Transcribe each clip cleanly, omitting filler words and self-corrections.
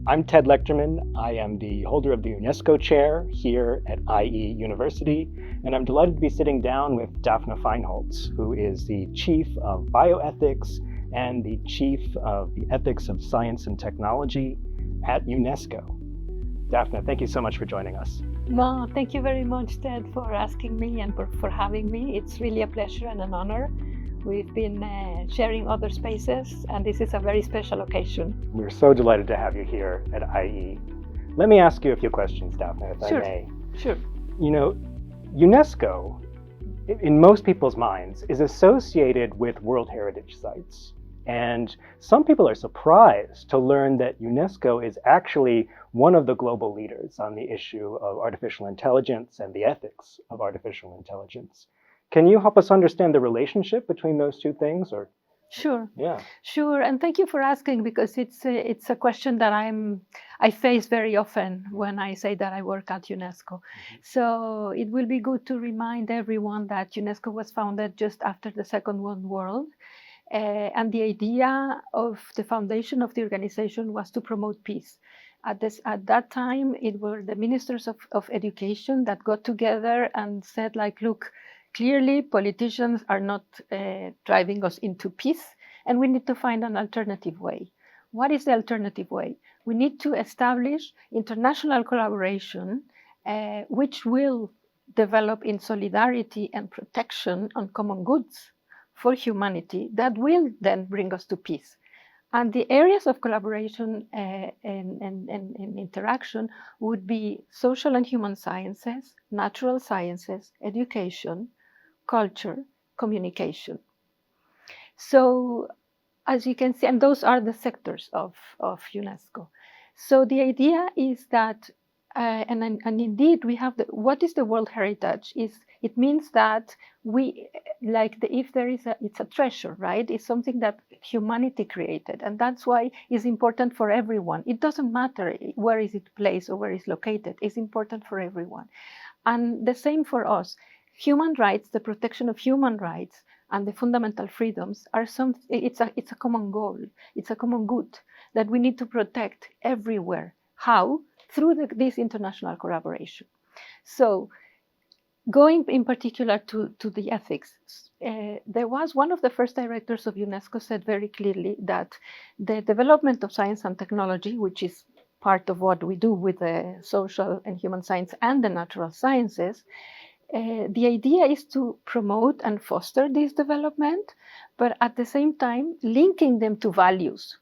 I'm Ted Lechterman. I am the holder of the UNESCO Chair here at IE University, and I'm delighted to be sitting down with Dafna Feinholz, who is the Chief of Bioethics and the Chief of the Ethics of Science and Technology at UNESCO. Dafna, thank you so much for joining us. Well, thank you very much, Ted, for asking me and for having me. It's really a pleasure and an honor. We've been sharing other spaces, and this is a very special occasion. We're so delighted to have you here at IE. Let me ask you a few questions, Dafna, if I may. Sure. You know, UNESCO, in most people's minds, is associated with World Heritage Sites. And some people are surprised to learn that UNESCO is actually one of the global leaders on the issue of artificial intelligence and the ethics of artificial intelligence. Can you help us understand the relationship between those two things? Or Sure. Yeah. Sure, and thank you for asking, because it's a question that I face very often when I say that I work at UNESCO. So it will be good to remind everyone that UNESCO was founded just after the Second World War. And the idea of the foundation of the organization was to promote peace. At that time, it were the ministers of education that got together and said, like, look, clearly politicians are not driving us into peace, and we need to find an alternative way. What is the alternative way? We need to establish international collaboration, which will develop in solidarity and protection on common goods for humanity that will then bring us to peace. And the areas of collaboration and interaction would be social and human sciences, natural sciences, education, culture, communication. So as you can see, and those are the sectors of UNESCO. So the idea is that, and indeed we have what is the World Heritage? It means that we, if there is it's a treasure, right? It's something that humanity created, and that's why it's important for everyone. It doesn't matter where is it placed or where it's located. It's important for everyone. And the same for us. Human rights, the protection of human rights and the fundamental freedoms are it's a common goal. It's a common good that we need to protect everywhere. How? Through this international collaboration. So going in particular to the ethics, there was one of the first directors of UNESCO said very clearly that the development of science and technology, which is part of what we do with the social and human science and the natural sciences, the idea is to promote and foster this development, but at the same time linking them to values.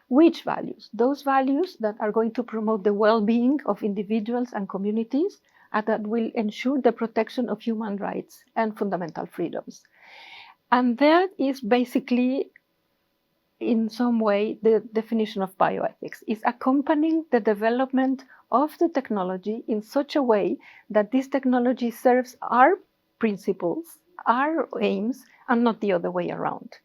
Which values? Those values that are going to promote the well-being of individuals and communities, and that will ensure the protection of human rights and fundamental freedoms. And that is basically, in some way, the definition of bioethics, is accompanying the development of the technology in such a way that this technology serves our principles, our aims, and not the other way around.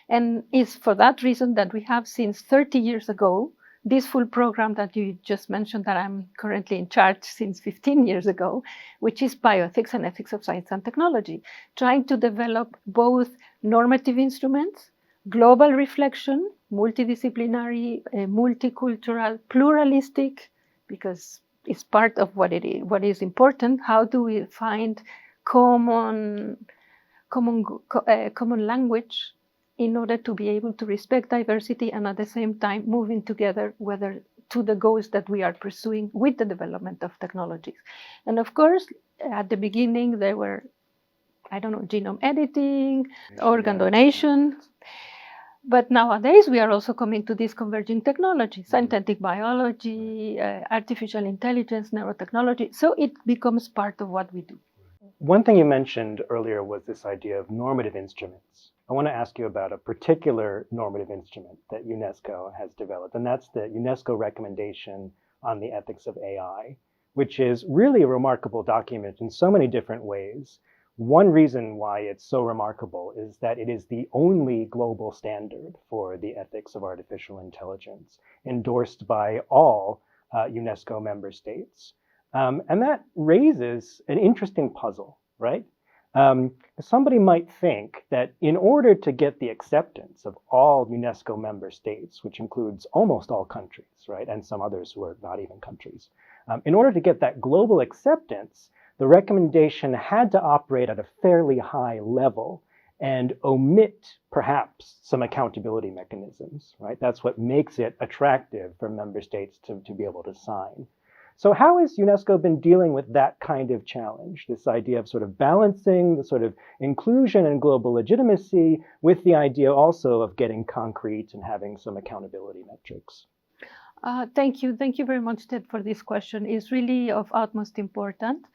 And it's for that reason that we have, since 30 years ago, this full program that you just mentioned, that I'm currently in charge since 15 years ago, which is Bioethics and Ethics of Science and Technology, trying to develop both normative instruments, global reflection, multidisciplinary, multicultural, pluralistic, because it's part of what is important. How do we find common language in order to be able to respect diversity and at the same time moving together to the goals that we are pursuing with the development of technologies. And of course, at the beginning, there were, genome editing, organ donation. But nowadays, we are also coming to these converging technologies, synthetic biology, artificial intelligence, neurotechnology. So it becomes part of what we do. One thing you mentioned earlier was this idea of normative instruments. I want to ask you about a particular normative instrument that UNESCO has developed, and that's the UNESCO recommendation on the ethics of AI, which is really a remarkable document in so many different ways. One reason why it's so remarkable is that it is the only global standard for the ethics of artificial intelligence, endorsed by all UNESCO member states. And that raises an interesting puzzle, right? Somebody might think that in order to get the acceptance of all UNESCO member states, which includes almost all countries, right, and some others who are not even countries, in order to get that global acceptance, the recommendation had to operate at a fairly high level and omit perhaps some accountability mechanisms, right? That's what makes it attractive for member states to be able to sign. So how has UNESCO been dealing with that kind of challenge, this idea of sort of balancing the sort of inclusion and global legitimacy with the idea also of getting concrete and having some accountability metrics? Thank you. Thank you very much, Ted, for this question. It's really of utmost importance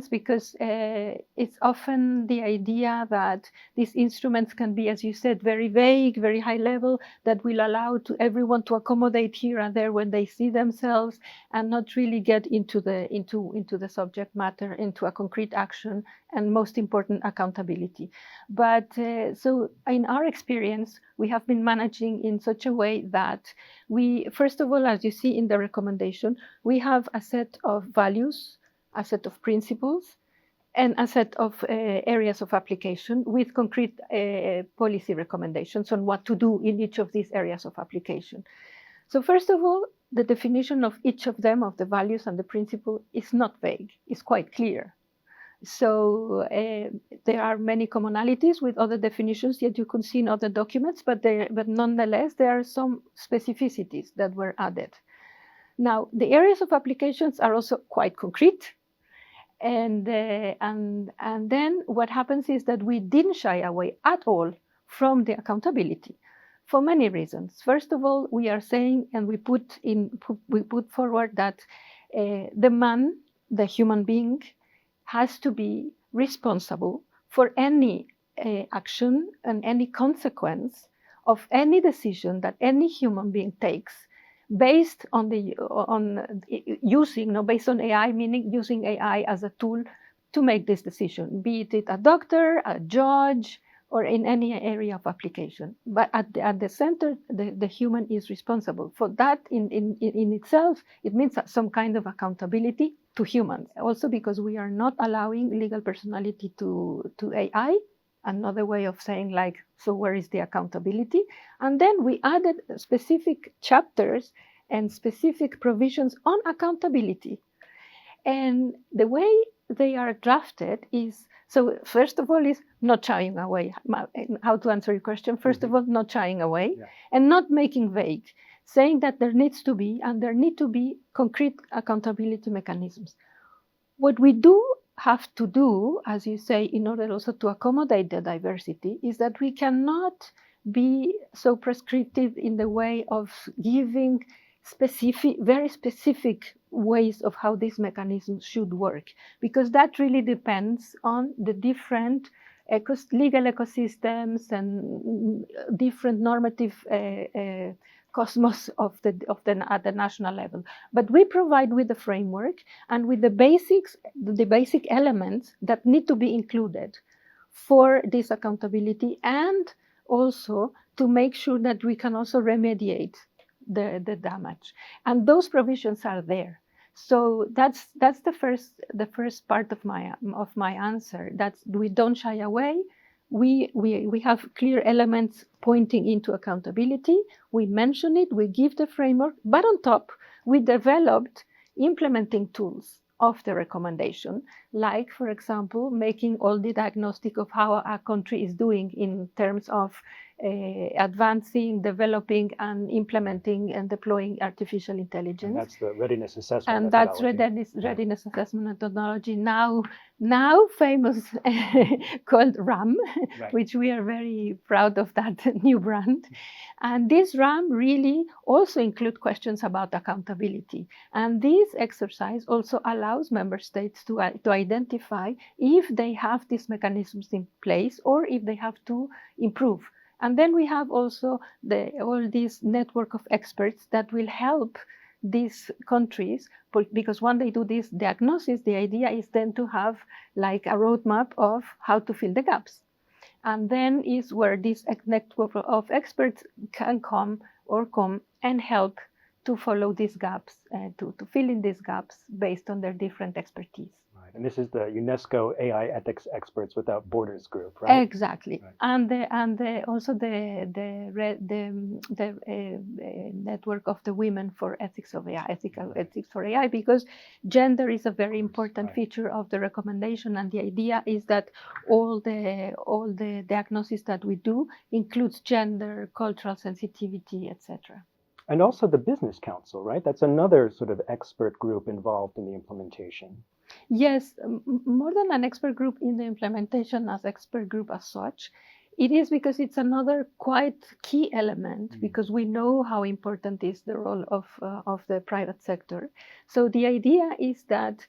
because it's often the idea that these instruments can be, as you said, very vague, very high level, that will allow to everyone to accommodate here and there when they see themselves and not really get into the subject matter, into a concrete action, and most important, accountability. But so in our experience, we have been managing in such a way that we, first of all, as you see in the recommendation, we have a set of values, a set of principles, and a set of areas of application with concrete policy recommendations on what to do in each of these areas of application. So first of all, the definition of each of them, of the values and the principle, is not vague, it's quite clear. So there are many commonalities with other definitions that you can see in other documents, but nonetheless, there are some specificities that were added. Now, the areas of applications are also quite concrete. And then what happens is that we didn't shy away at all from the accountability for many reasons. First of all, we are saying, and we put forward that the man, the human being, has to be responsible for any action and any consequence of any decision that any human being takes based on based on AI, meaning using AI as a tool to make this decision, be it a doctor, a judge, or in any area of application. But at the center, the human is responsible. For that in itself, it means some kind of accountability to humans. Also because we are not allowing legal personality to AI, another way of saying like, so where is the accountability? And then we added specific chapters and specific provisions on accountability. And the way they are drafted is, so first of all is not shying away. How to answer your question? First of all, not shying away and not making vague, saying that there needs to be, and there need to be concrete accountability mechanisms. What we do have to do, as you say, in order also to accommodate the diversity, is that we cannot be so prescriptive in the way of giving very specific ways of how these mechanisms should work, because that really depends on the different legal ecosystems and different normative cosmos at the national level. But we provide with the framework and with the basic elements that need to be included for this accountability, and also to make sure that we can also remediate the damage. And those provisions are there. So that's the first part of my answer. That we don't shy away. We have clear elements pointing into accountability. We mention it, we give the framework, but on top, we developed implementing tools of the recommendation, like, for example, making all the diagnostic of how a country is doing in terms of advancing, developing, and implementing and deploying artificial intelligence. And that's the readiness assessment and methodology. that's readiness assessment methodology, now famous, called RAM, Right. which we are very proud of, that new brand. And this RAM really also includes questions about accountability. And this exercise also allows member states to identify if they have these mechanisms in place or if they have to improve. And then we have also all this network of experts that will help these countries, because when they do this diagnosis, the idea is then to have like a roadmap of how to fill the gaps. And then is where this network of experts can come and help to follow these gaps, to fill in these gaps based on their different expertise. Right. And this is the UNESCO AI Ethics Experts Without Borders group, right? Exactly. Right. Also the network of the women for ethics of AI, ethical ethics for AI, because gender is a very important feature of the recommendation, and the idea is that all the diagnosis that we do includes gender, cultural sensitivity, etc. And also the Business Council, right? That's another sort of expert group involved in the implementation. Yes, more than an expert group in the implementation as expert group as such, it is because it's another quite key element, because we know how important is the role of the private sector. So the idea is that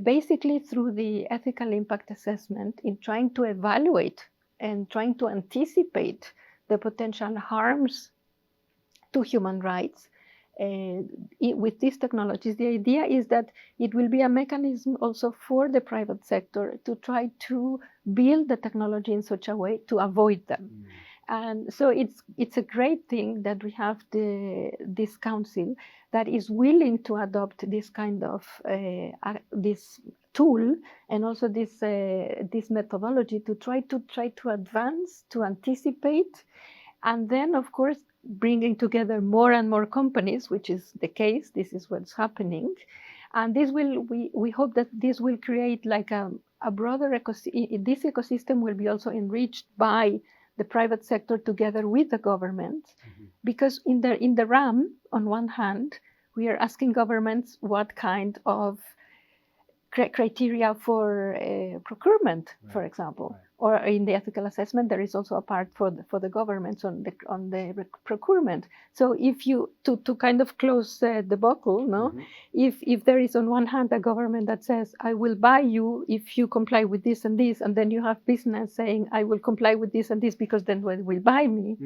basically through the ethical impact assessment, in trying to evaluate and trying to anticipate the potential harms to human rights, with these technologies, the idea is that it will be a mechanism also for the private sector to try to build the technology in such a way to avoid them. And so it's a great thing that we have this council that is willing to adopt this kind of this tool and also this methodology to try to advance, to anticipate, and then of course bringing together more and more companies, which is the case. This is what's happening, and this will we hope that this will create like a broader ecosystem. This ecosystem will be also enriched by the private sector together with the government, because in the RAM, on one hand, we are asking governments what kind of criteria for procurement, for example, or in the ethical assessment, there is also a part for the governments on the procurement. So if you to kind of close the buckle, no, if there is on one hand a government that says I will buy you if you comply with this, and then you have business saying I will comply with this and this because then they will buy me.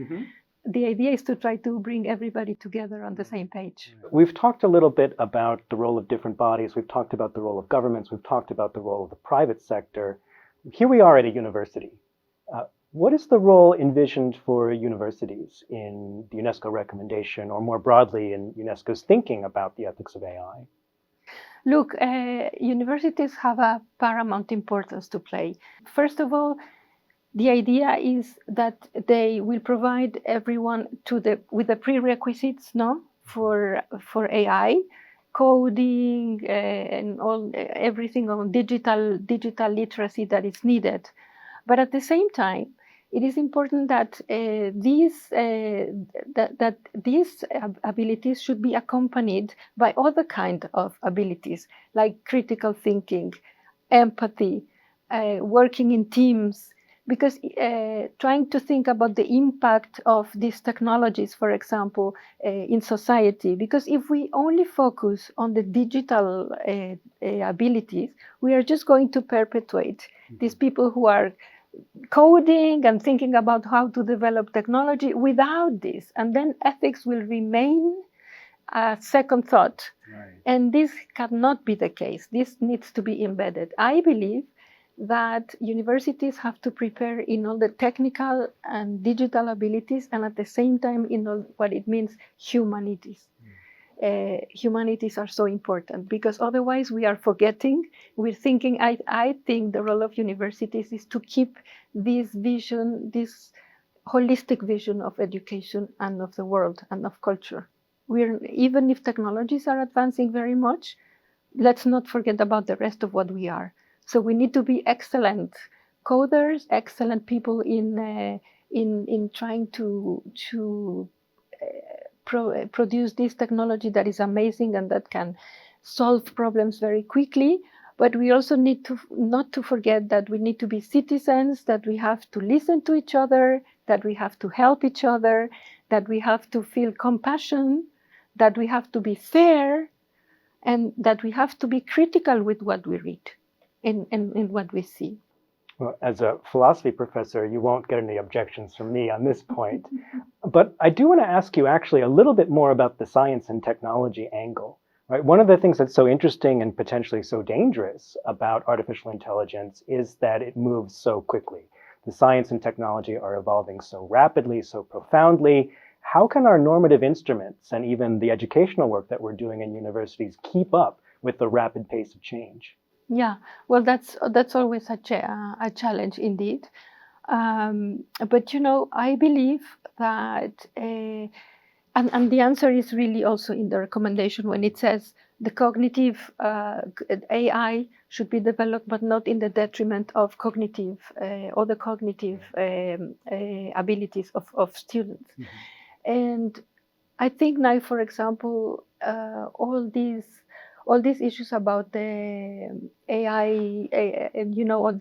The idea is to try to bring everybody together on the same page. We've talked a little bit about the role of different bodies. We've talked about the role of governments. We've talked about the role of the private sector. Here we are at a university. What is the role envisioned for universities in the UNESCO recommendation, or more broadly in UNESCO's thinking about the ethics of AI? Look, universities have a paramount importance to play. First of all, the idea is that they will provide everyone with the prerequisites, no, for AI, coding and everything on digital literacy that is needed. But at the same time, it is important that these abilities should be accompanied by other kind of abilities, like critical thinking, empathy, working in teams. Because trying to think about the impact of these technologies, for example, in society, because if we only focus on the digital abilities, we are just going to perpetuate these people who are coding and thinking about how to develop technology without this. And then ethics will remain a second thought. And this cannot be the case. This needs to be embedded. I believe that universities have to prepare in all the technical and digital abilities, and at the same time in all what it means humanities. Humanities are so important, because otherwise we are forgetting. We're thinking, I think the role of universities is to keep this vision, this holistic vision of education and of the world and of culture. Even if technologies are advancing very much, let's not forget about the rest of what we are. So we need to be excellent coders, excellent people in trying to produce this technology that is amazing and that can solve problems very quickly. But we also need to not to forget that we need to be citizens, that we have to listen to each other, that we have to help each other, that we have to feel compassion, that we have to be fair, and that we have to be critical with what we read. In what we see. Well, as a philosophy professor, you won't get any objections from me on this point. But I do want to ask you actually a little bit more about the science and technology angle. Right? One of the things that's so interesting and potentially so dangerous about artificial intelligence is that it moves so quickly. The science and technology are evolving so rapidly, so profoundly. How can our normative instruments and even the educational work that we're doing in universities keep up with the rapid pace of change? Yeah, well, that's always a challenge indeed. But I believe that, and the answer is really also in the recommendation when it says the cognitive AI should be developed, but not in the detriment of cognitive or the cognitive abilities of students. And I think now, for example, all these issues about the AI, on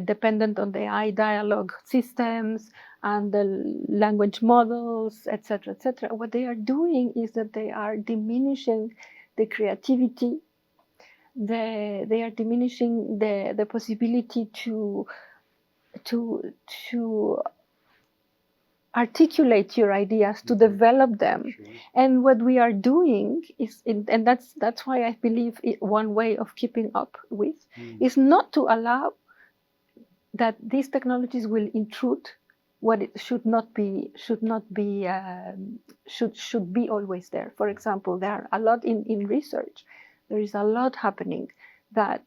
dependent on the AI dialogue systems and the language models, etc., etc. What they are doing is that they are diminishing the creativity. They are diminishing the possibility to to articulate your ideas, to develop them. Sure. And what we are doing is, and that's why I believe one way of keeping up with is not to allow that these technologies will intrude what it should be always there. For example, there are a lot in research. There is a lot happening that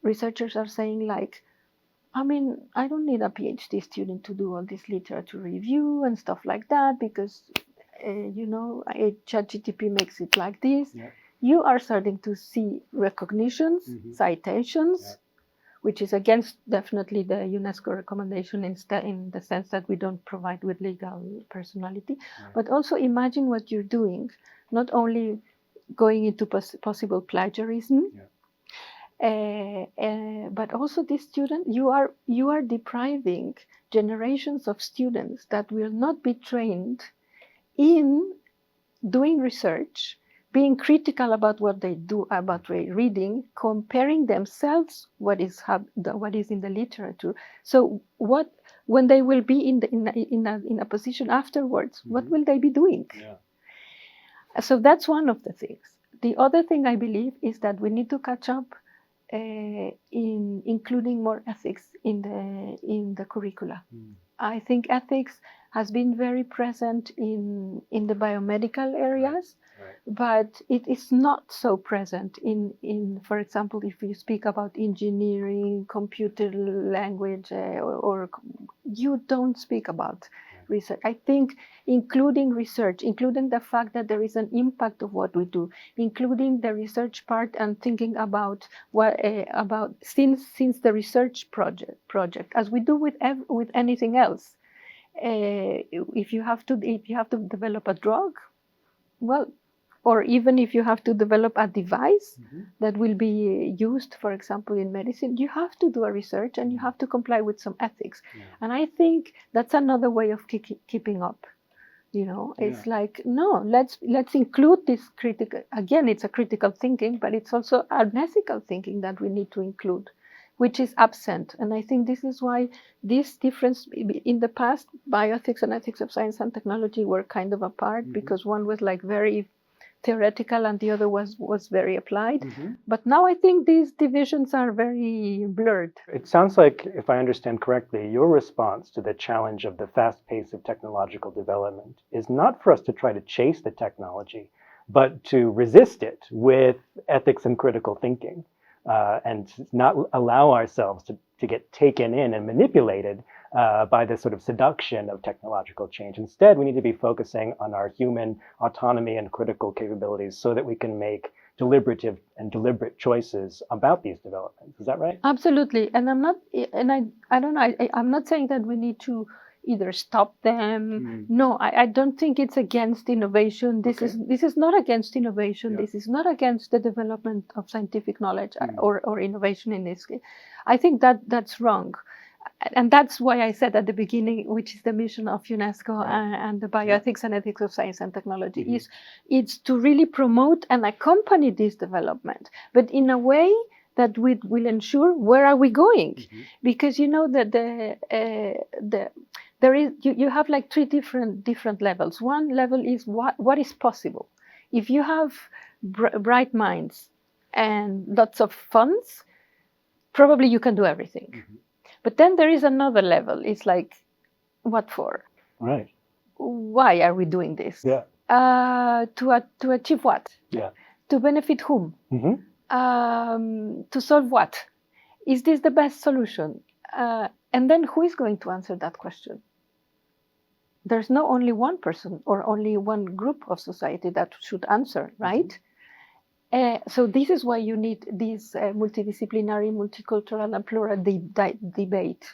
researchers are saying, like, I mean, I don't need a PhD student to do all this literature review and stuff like that because, ChatGPT makes it like this. Yeah. You are starting to see recognitions, citations, which is against definitely the UNESCO recommendation in the sense that we don't provide with legal personality. Right. But also imagine what you're doing, not only going into possible plagiarism, but also this student, you are depriving generations of students that will not be trained in doing research, being critical about what they do, about reading, comparing themselves what is in the literature. So when they will be in a position afterwards, what will they be doing? Yeah. So that's one of the things. The other thing I believe is that we need to catch up in including more ethics in the curricula. I think ethics has been very present in the biomedical areas, but it is not so present in, for example, if you speak about engineering, computer language, or you don't speak about research. I think including research, including the fact that there is an impact of what we do, including the research part and thinking about what about since the research project, as we do with anything else. If you have to develop a drug, well, or even if you have to develop a device that will be used, for example, in medicine, you have to do a research and you have to comply with some ethics. And I think that's another way of keeping up. It's like, no, let's include this critical. Again, it's a critical thinking, but it's also an ethical thinking that we need to include, which is absent. And I think this is why this difference in the past, bioethics and ethics of science and technology were kind of apart, because one was like very theoretical and the other was very applied. But now I think these divisions are very blurred. It sounds like, if I understand correctly, your response to the challenge of the fast pace of technological development is not for us to try to chase the technology, but to resist it with ethics and critical thinking, and not allow ourselves to get taken in and manipulated by this sort of seduction of technological change. Instead, we need to be focusing on our human autonomy and critical capabilities so that we can make deliberative and deliberate choices about these developments. Is that right? Absolutely. And I don't know, I'm not saying that we need to either stop them. No, I don't think it's against innovation. This is not against innovation. This is not against the development of scientific knowledge or innovation in this case. I think that's wrong. And that's why I said at the beginning, which is the mission of UNESCO and the Bioethics and Ethics of Science and Technology, it's to really promote and accompany this development, but in a way that will ensure where are we going, because that there is you have like three different levels. One level is what is possible. If you have bright minds and lots of funds, probably you can do everything. But then there is another level. It's like, what for? Right. Why are we doing this? Yeah. To achieve what? Yeah. To benefit whom? To solve what? Is this the best solution? And then who is going to answer that question? There's not only one person or only one group of society that should answer, right? So this is why you need this multidisciplinary, multicultural, and plural debate.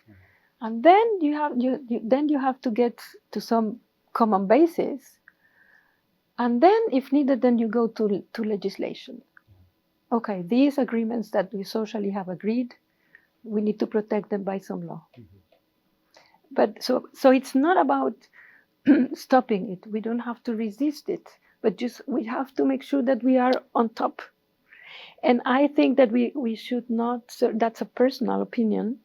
And then you have to get to some common basis. And then, if needed, then you go to legislation. Okay, these agreements that we socially have agreed, we need to protect them by some law. But so it's not about stopping it. We don't have to resist it, but just we have to make sure that we are on top. And I think that we should not, that's a personal opinion,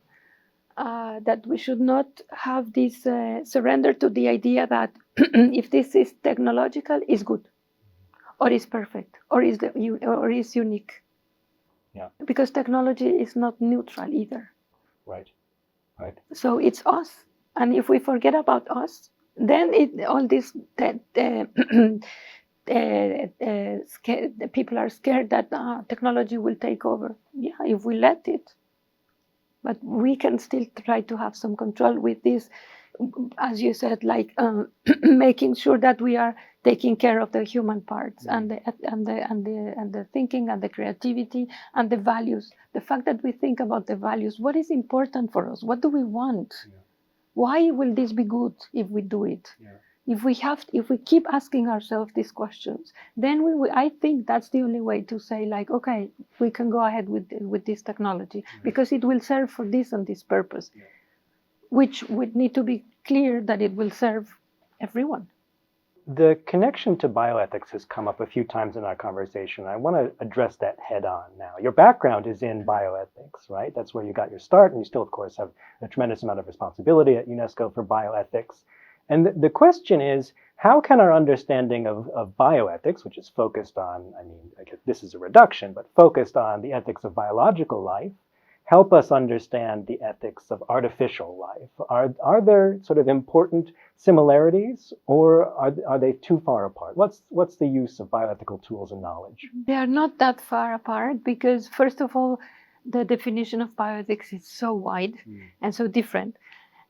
that we should not have this surrender to the idea that if this is technological, is good, or is perfect, or is unique. Yeah. Because technology is not neutral either. Right. Right. So it's us, and if we forget about us, then all this people are scared that technology will take over. Yeah, if we let it. But we can still try to have some control with this, as you said, like making sure that we are taking care of the human parts and the thinking and the creativity and the values. The fact that we think about the values, what is important for us? What do we want? Yeah. Why will this be good if we do it? Yeah. If we keep asking ourselves these questions, then I think that's the only way to say, like, okay, we can go ahead with this technology because it will serve for this and this purpose, which would need to be clear that it will serve everyone. The connection to bioethics has come up a few times in our conversation. I want to address that head on now. Your background is in bioethics, right? That's where you got your start, and you still, of course, have a tremendous amount of responsibility at UNESCO for bioethics. And the question is, how can our understanding of bioethics, which is focused on, I guess this is a reduction, but focused on the ethics of biological life, help us understand the ethics of artificial life? Are there sort of important similarities, or are they too far apart? What's the use of bioethical tools and knowledge? They are not that far apart because, first of all, the definition of bioethics is so wide and so different.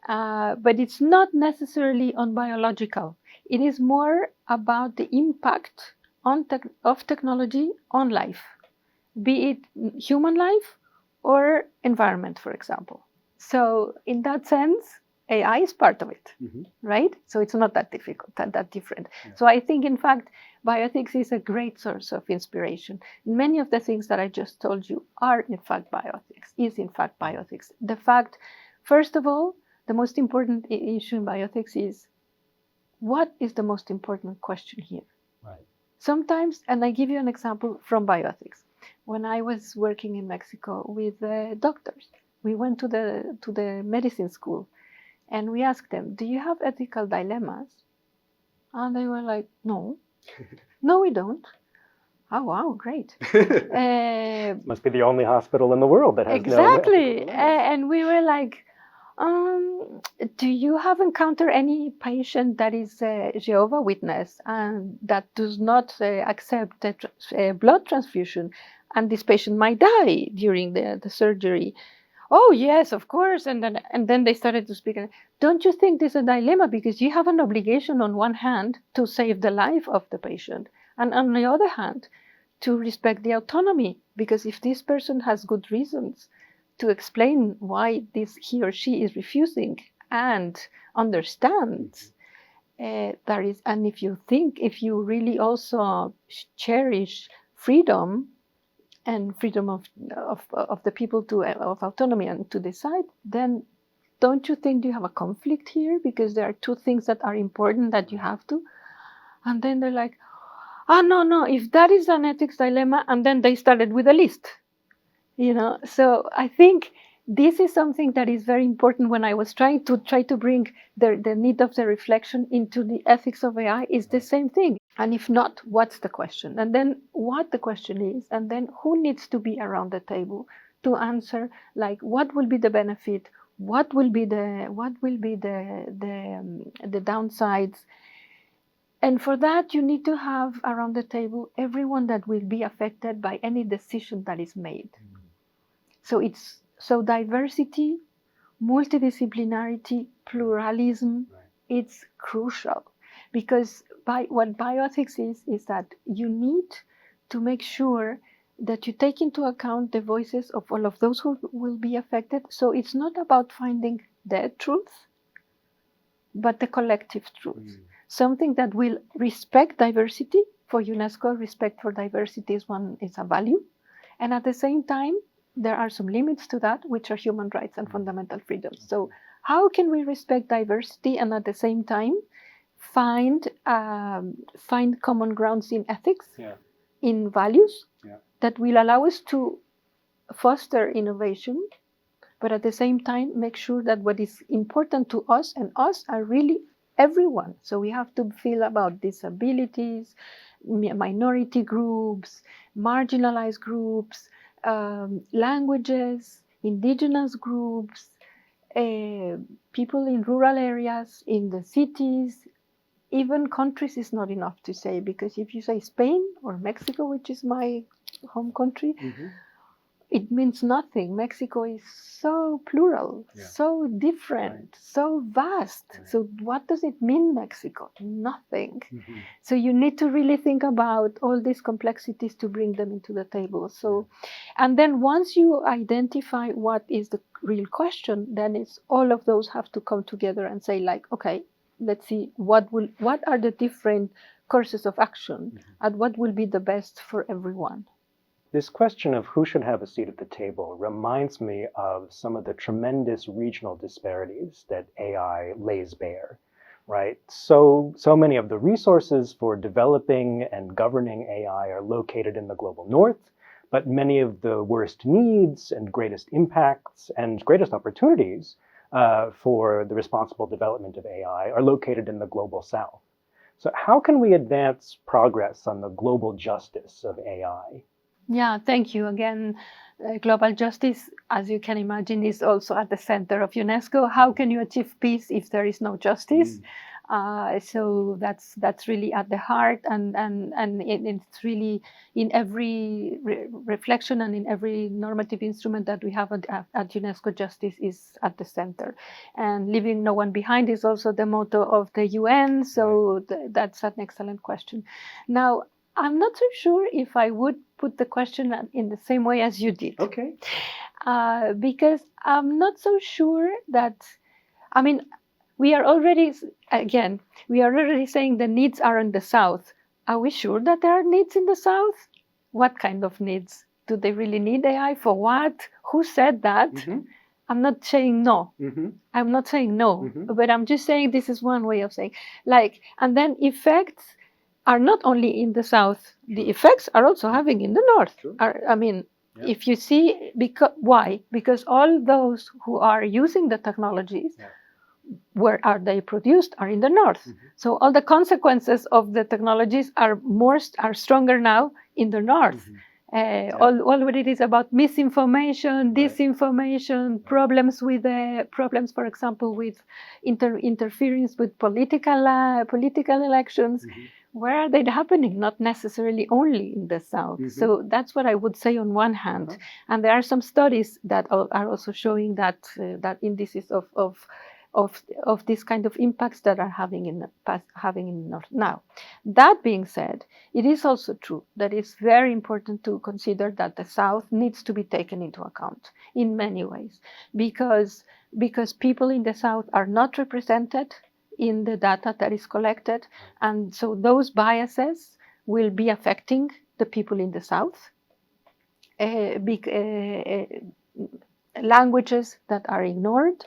But it's not necessarily on biological. It is more about the impact of technology on life, be it human life or environment, for example. So in that sense, AI is part of it, right? So it's not that difficult, that different. Yeah. So I think, in fact, bioethics is a great source of inspiration. Many of the things that I just told you are, in fact, bioethics. The fact, first of all, the most important issue in bioethics is, what is the most important question here? Right. Sometimes, and I give you an example from bioethics. When I was working in Mexico with doctors, we went to the medicine school, and we asked them, do you have ethical dilemmas? And they were like, no. No, we don't. Oh, wow, great. Must be the only hospital in the world that has exactly. And we were like, do you have encountered any patient that is a Jehovah Witness and that does not accept a blood transfusion, and this patient might die during the surgery? Oh, yes, of course. And then they started to speak. Don't you think this is a dilemma? Because you have an obligation on one hand to save the life of the patient, and on the other hand, to respect the autonomy. Because if this person has good reasons to explain why he or she is refusing and understands, and if you really also cherish freedom, and freedom of the people of autonomy and to decide, then don't you think you have a conflict here? Because there are two things that are important that you have to. And then they're like, no, if that is an ethics dilemma, and then they started with a list. So I think this is something that is very important. When I was trying to bring the need of the reflection into the ethics of AI, is the same thing. And if not, what's the question? And then what the question is, and then who needs to be around the table to answer, like, what will be the benefit? What will be the downsides? And for that, you need to have around the table everyone that will be affected by any decision that is made. So diversity, multidisciplinarity, pluralism, it's crucial, because what bioethics is that you need to make sure that you take into account the voices of all of those who will be affected. So it's not about finding the truth, but the collective truth. Something that will respect diversity. For UNESCO, respect for diversity is a value. And at the same time, there are some limits to that, which are human rights and fundamental freedoms. So how can we respect diversity and at the same time find common grounds in ethics, in values, that will allow us to foster innovation, but at the same time make sure that what is important to us and us are really everyone. So we have to feel about disabilities, minority groups, marginalized groups, languages, indigenous groups, people in rural areas, in the cities. Even countries is not enough to say, because if you say Spain or Mexico, which is my home country, it means nothing. Mexico is so plural, so different, so vast. So what does it mean, Mexico? Nothing. So you need to really think about all these complexities to bring them into the table. So, and then once you identify what is the real question, then it's all of those have to come together and say, like, okay, let's see what are the different courses of action and what will be the best for everyone. This question of who should have a seat at the table reminds me of some of the tremendous regional disparities that AI lays bare, right? So many of the resources for developing and governing AI are located in the global north, but many of the worst needs and greatest impacts and greatest opportunities for the responsible development of AI are located in the global south. So how can we advance progress on the global justice of AI? Yeah, thank you. Again, global justice, as you can imagine, is also at the center of UNESCO. How can you achieve peace if there is no justice? So that's really at the heart, and it's really in every reflection and in every normative instrument that we have at UNESCO. Justice is at the center, and leaving no one behind is also the motto of the UN. So that's an excellent question. Now, I'm not so sure if I would put the question in the same way as you did. Okay. Because I'm not so sure that, I mean, we are already saying the needs are in the south. Are we sure that there are needs in the south? What kind of needs? Do they really need AI? For what? Who said that? I'm not saying no. I'm not saying no, but I'm just saying this is one way of saying, like, and then effects are not only in the south, the effects are also having in the north. If you see, why? Because all those who are using the technologies, where are they produced, are in the north. So all the consequences of the technologies are stronger now in the north. All what it is about misinformation, disinformation, problems, for example, with interference with political elections. Where are they happening? Not necessarily only in the south. So that's what I would say on one hand. And there are some studies that are also showing that indices of this kind of impacts that are having in the north. Now, that being said, it is also true that it's very important to consider that the south needs to be taken into account in many ways, because people in the south are not represented in the data that is collected, and so those biases will be affecting the people in the south. Languages that are ignored,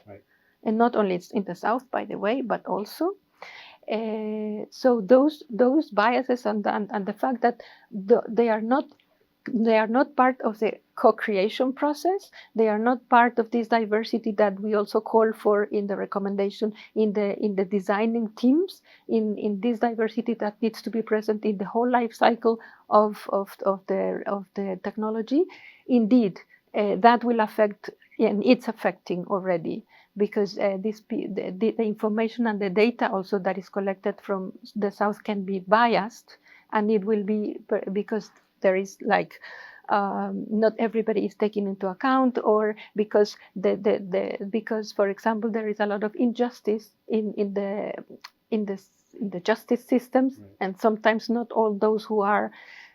and not only in the south, by the way, but also. So those biases and the fact that they are not part of the co-creation process. They are not part of this diversity that we also call for in the recommendation in the designing teams. In this diversity that needs to be present in the whole life cycle of the technology. Indeed, that will affect, and it's affecting already, because the information and the data also that is collected from the south can be biased, and it will be because there is like not everybody is taken into account, or because because, for example, there is a lot of injustice in the justice systems, and sometimes not all those who are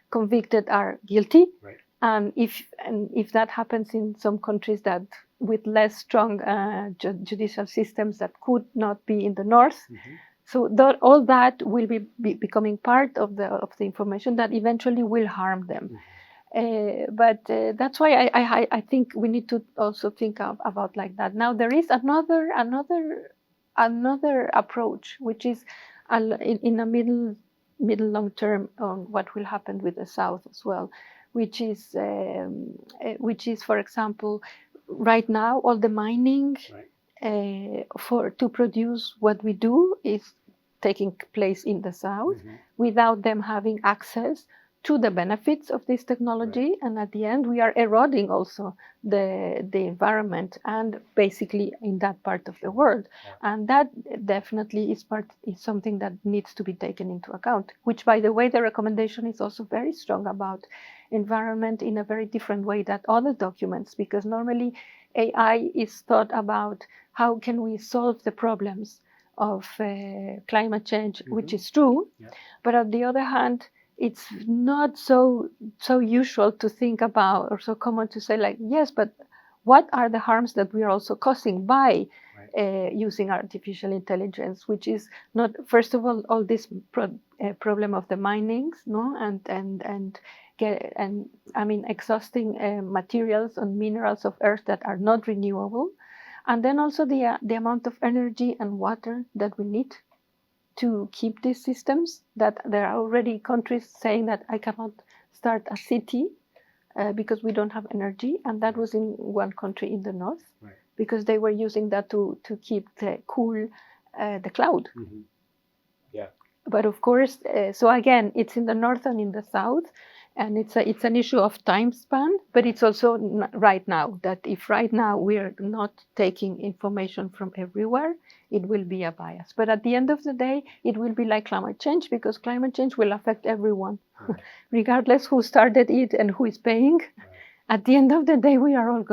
convicted are guilty. Right. And if that happens in some countries that with less strong judicial systems that could not be in the north, so all that will be becoming part of the information that eventually will harm them. But that's why I think we need to also think about like that. Now there is another approach, which is in a middle long term on what will happen with the south as well, which is for example, right now all the mining to produce what we do is taking place in the south without them having access to the benefits of this technology, and at the end we are eroding also the environment and basically in that part of the world, and that definitely is something that needs to be taken into account, which, by the way, the recommendation is also very strong about environment in a very different way than other documents, because normally AI is thought about how can we solve the problems of climate change, which is true, but on the other hand, it's not so usual to think about, or so common to say, like, yes, but what are the harms that we are also causing by using artificial intelligence, which is not, first of all this problem of the minings, no, and I mean exhausting materials and minerals of earth that are not renewable, and then also the amount of energy and water that we need to keep these systems, that there are already countries saying that I cannot start a city because we don't have energy, and that was in one country in the north, because they were using that to keep the cloud. But of course, so again, it's in the north and in the south, and it's an issue of time span, but it's also right now, that if right now we are not taking information from everywhere, it will be a bias. But at the end of the day, it will be like climate change, because climate change will affect everyone, regardless who started it and who is paying. At the end of the day, we are all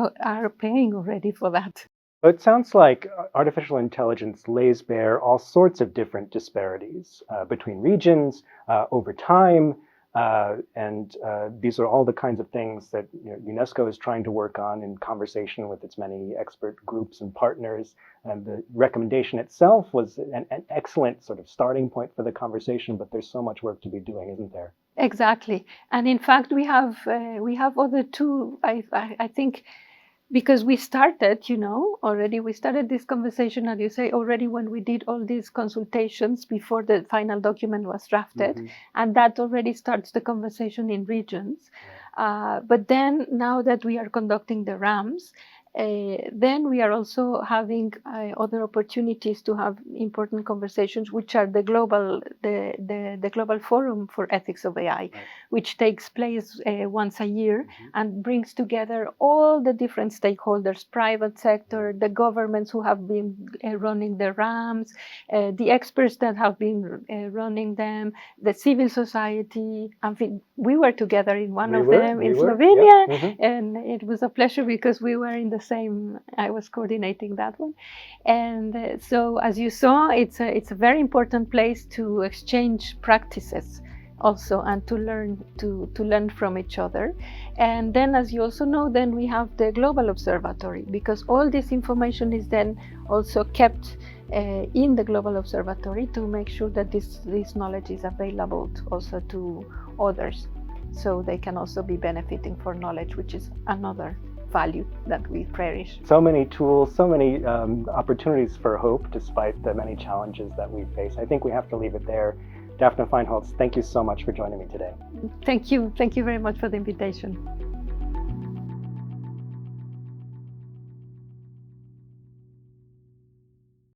paying already for that. It sounds like artificial intelligence lays bare all sorts of different disparities between regions, over time, and these are all the kinds of things that UNESCO is trying to work on in conversation with its many expert groups and partners. And the recommendation itself was an excellent sort of starting point for the conversation, but there's so much work to be doing, isn't there? Exactly. And in fact, we have other two, I think, because we started, already we started this conversation, as you say, already when we did all these consultations before the final document was drafted, and that already starts the conversation in regions. But then now that we are conducting the RAMs, then we are also having other opportunities to have important conversations, which are the global forum for ethics of AI, which takes place once a year and brings together all the different stakeholders, private sector, the governments who have been running the RAMs, the experts that have been running them, the civil society. I think we were together in one of them in Slovenia, and it was a pleasure because we were in the same, I was coordinating that one. And so as you saw, it's a very important place to exchange practices also, and to learn from each other. And then, as you also know, then we have the global observatory, because all this information is then also kept in the global observatory to make sure that this knowledge is available also to others, so they can also be benefiting for knowledge, which is another value that we cherish. So many tools, so many opportunities for hope, despite the many challenges that we face. I think we have to leave it there. Dafna Feinholz, thank you so much for joining me today. Thank you. Thank you very much for the invitation.